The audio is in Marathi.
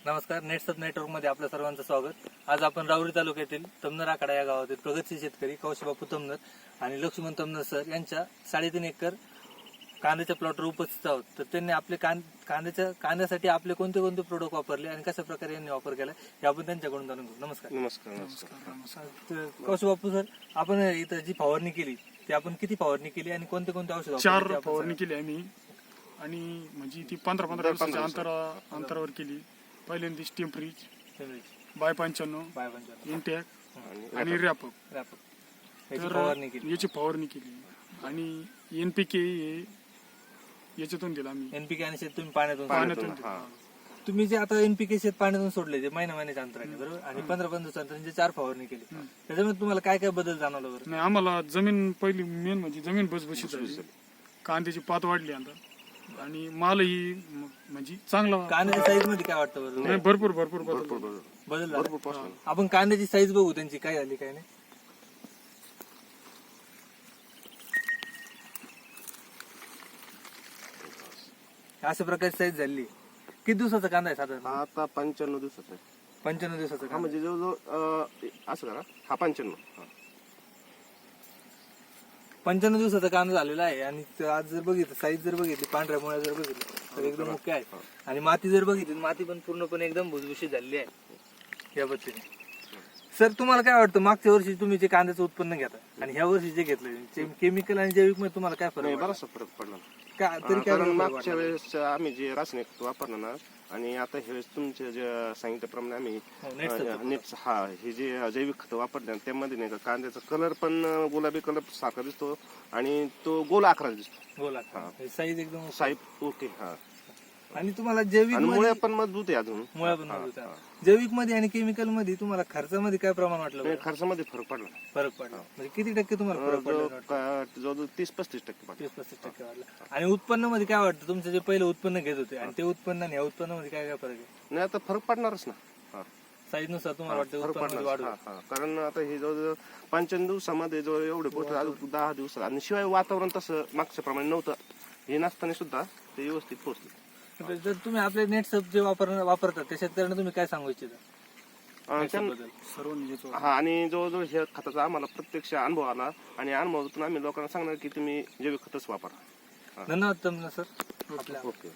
नमस्कार. नेटसब नेटवर्क मध्ये आपल्या सर्वांचं स्वागत. आज आपण राहुरी तालुक्यातील तमनर आखाडा या गावातील प्रगतशील शेतकरी कौशबापू तमनर आणि लक्ष्मण तमनर सर यांच्या 3.5 एकर कांद्याच्या प्लॉटवर उपस्थित आहोत. तर त्यांनी आपले कांद्यासाठी आपले कोणते कोणते प्रोडक्ट वापरले आणि कशा प्रकारे यांनी वापर केला हे आपण त्यांच्याकडून जाणून घेऊ. नमस्कार. नमस्कार. कौशबापू सर, आपण इथं जी फवारणी केली ती आपण किती फवारणी केली आणि कोणते कोणते औषध वापरले? 4 फवारणी केली आम्ही आणि म्हणजे ती 15-15 दिवसाच्या अंतरावर केली. पहिल्यांदा टेम्परीज बाय 95 इंटॅक आणि रॅपअप याची फवारणी केली आणि एनपीके याच्यातून दिला आम्ही. एनपीके आणि शेत तुम्ही पाण्यातून दिला. तुम्ही जे आता एनपीके शेत पाण्यातून सोडले जे महिन्याच्या अंतराने बरोबर आणि 15-15 दिवसांतर जे 4 फवारणी केली त्याच्यामध्ये तुम्हाला काय काय बदल जाणवला बरं? नाही, आम्हाला जमीन पहिली मेन म्हणजे जमीन भुसभुशीत झाली, कांद्याची पात वाढली आता आणि मालही म्हणजे चांगला. कांद्याच्या साईज मध्ये काय वाटतं बरं? भरपूर बदल झाला. आपण कांद्याची साईज बघू त्यांची काय झाली काय नाही. अशा प्रकारची साईज झाली. किती दिवसाचा कांदा आहे साधारण? आता 95 दिवसाचा आहे. 95 दिवसाचा हा कांदा. म्हणजे जवळजवळ असं करा, हा 95. 95 दिवसाचा कांदा झालेला आहे आणि आज जर बघितलं साईज जर बघितली पांढऱ्या मुळ्या जर बघितलं तर एकदम मुख्य आहे आणि माती जर बघितली माती पण पूर्णपणे एकदम भुसभुशीत झालेली आहे या पद्धतीने. सर, तुम्हाला काय वाटतं मागच्या वर्षी तुम्ही जे कांद्याचं उत्पन्न घेता आणि ह्या वर्षी जे घेतलं केमिकल आणि जैविक मध्ये तुम्हाला काय फरक बराचसा फरक पडला. तरी काय कारण मागच्या वेळेस आम्ही जे रासायनिक वापरलं ना आणि आता ह्या वेळेस तुमच्या जे सांगितल्याप्रमाणे आम्ही हे जे जैविक खत वापरले त्यामध्ये नाही का कांद्याचा कलर पण गुलाबी कलर सारखा दिसतो आणि तो गोल आकाराचा दिसतो. बोला साईज एकदम साईज ओके. हा आणि तुम्हाला जैविक मुळे पण मजबूत आहे अजून. मुळा पण मजबूत आहे. जैविक मध्ये आणि केमिकल मध्ये तुम्हाला खर्चामध्ये काय प्रमाण वाटलं बरं? खर्चामध्ये फरक पडला. फरक पडला म्हणजे किती टक्के तुम्हाला फरक पडला? जवळजवळ 30-35% 30-35% वाढला. आणि उत्पन्न मध्ये काय वाटतं तुमचं जे पहिलं उत्पन्न घेत होते आणि ते उत्पन्न आणि ह्या उत्पन्नामध्ये काय काय फरक आहे? नाही, आता फरक पडणारच ना. साईज नुसार तुम्हाला वाटतं फरक उत्पन्न वाढ होईल? पडणार. कारण आता हे जवळजवळ 55 दिवसामध्ये जवळ एवढे पोस्ट अजून 10 दिवसात आणि शिवाय वातावरण तसं मागच्या प्रमाणे नव्हतं. हे नसताना सुद्धा ते व्यवस्थित पोहोचले. जर तुम्ही आपले नेटसब जे वापरतात त्या शेतकऱ्यांना तुम्ही काय सांगू इच्छिता? हा, आणि जवळजवळ ह्या खताचा आम्हाला प्रत्यक्ष अनुभव आला आणि अनुभवातून आम्ही लोकांना सांगणार की तुम्ही जैविक खतच वापरा. धन्यवाद तमनर सर. ओके.